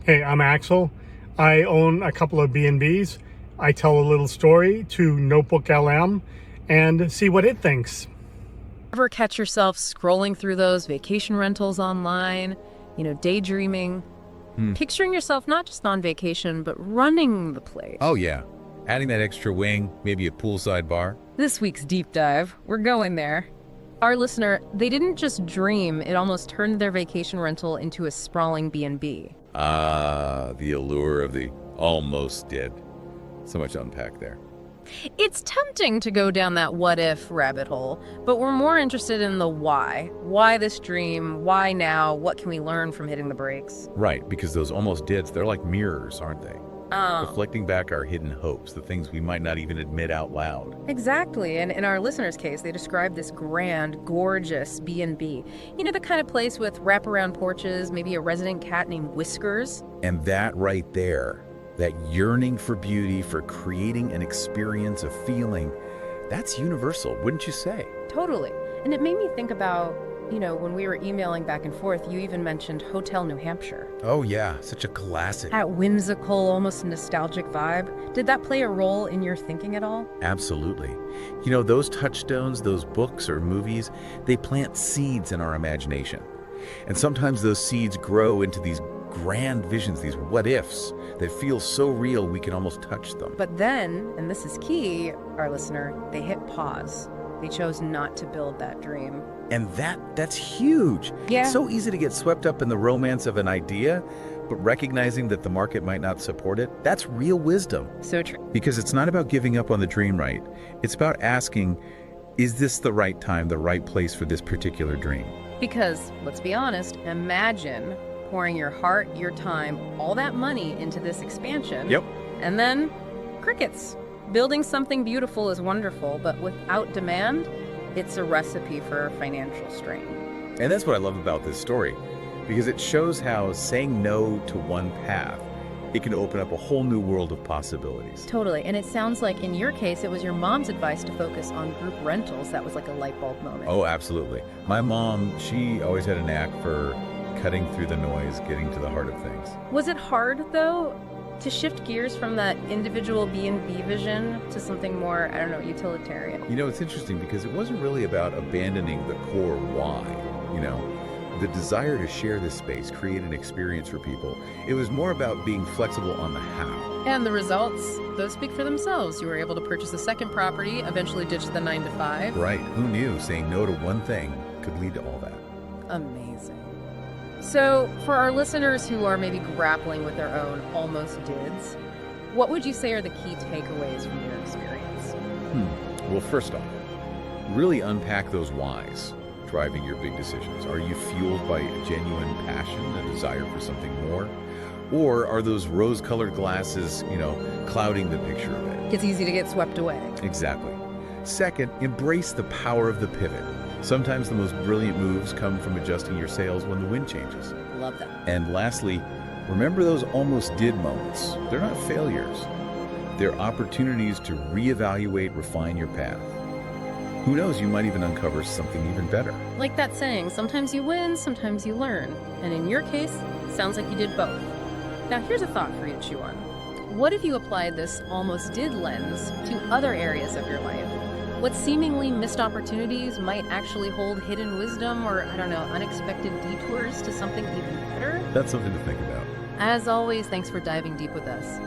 Hey, I'm Axel. I own a couple of B&Bs. I tell a little story to Notebook LM and see what it thinks. Ever catch yourself scrolling through those vacation rentals online, daydreaming, Hmm. picturing yourself not just on vacation, but running the place? Oh, yeah. Adding that extra wing, maybe a poolside bar. This week's deep dive, we're going there. Our listener, they didn't just dream, it almost turned their vacation rental into a sprawling B&B. Ah, the allure of the almost dead. So much to unpack there. It's tempting to go down that what-if rabbit hole, but we're more interested in the why. Why this dream? Why now? What can we learn from hitting the brakes? Right, because those almost deads, they're like mirrors, aren't they? Reflecting back our hidden hopes, the things we might not even admit out loud. Exactly, and in our listener's case, they described this grand, gorgeous B&B. The kind of place with wraparound porches, maybe a resident cat named Whiskers. And that right there, that yearning for beauty, for creating an experience, a feeling, that's universal, wouldn't you say? Totally. And it made me think about, when we were emailing back and forth, you even mentioned Hotel New Hampshire. Oh yeah, such a classic. That whimsical, almost nostalgic vibe. Did that play a role in your thinking at all? Absolutely. Those touchstones, those books or movies, they plant seeds in our imagination. And sometimes those seeds grow into these grand visions, these what-ifs that feel so real we can almost touch them. But then, and this is key, our listener, they hit pause. They chose not to build that dream. And that's huge. Yeah. It's so easy to get swept up in the romance of an idea, but recognizing that the market might not support it, that's real wisdom. So true. Because it's not about giving up on the dream, right? It's about asking, is this the right time, the right place for this particular dream? Because, let's be honest, imagine pouring your heart, your time, all that money into this expansion. Yep. And then, crickets. Building something beautiful is wonderful, but without demand, it's a recipe for financial strain. And that's what I love about this story, because it shows how saying no to one path, it can open up a whole new world of possibilities. Totally. And it sounds like in your case, it was your mom's advice to focus on group rentals that was like a light bulb moment. Oh, absolutely. My mom, she always had a knack for cutting through the noise, getting to the heart of things. Was it hard, though, to shift gears from that individual B&B vision to something more, utilitarian? It's interesting because it wasn't really about abandoning the core why, the desire to share this space, create an experience for people. It was more about being flexible on the how. And the results, those speak for themselves. You were able to purchase a second property, eventually ditch the 9-to-5. Right. Who knew saying no to one thing could lead to all that? Amazing. So, for our listeners who are maybe grappling with their own almost dids, what would you say are the key takeaways from your experience? Well, first off, really unpack those whys driving your big decisions. Are you fueled by a genuine passion, a desire for something more? Or are those rose-colored glasses, clouding the picture a bit? It's easy to get swept away. Exactly. Second, embrace the power of the pivot. Sometimes the most brilliant moves come from adjusting your sails when the wind changes. Love that. And lastly, remember those almost did moments. They're not failures. They're opportunities to reevaluate, refine your path. Who knows, you might even uncover something even better. Like that saying, sometimes you win, sometimes you learn. And in your case, sounds like you did both. Now here's a thought for you to chew on. What if you applied this almost did lens to other areas of your life? What seemingly missed opportunities might actually hold hidden wisdom or, unexpected detours to something even better? That's something to think about. As always, thanks for diving deep with us.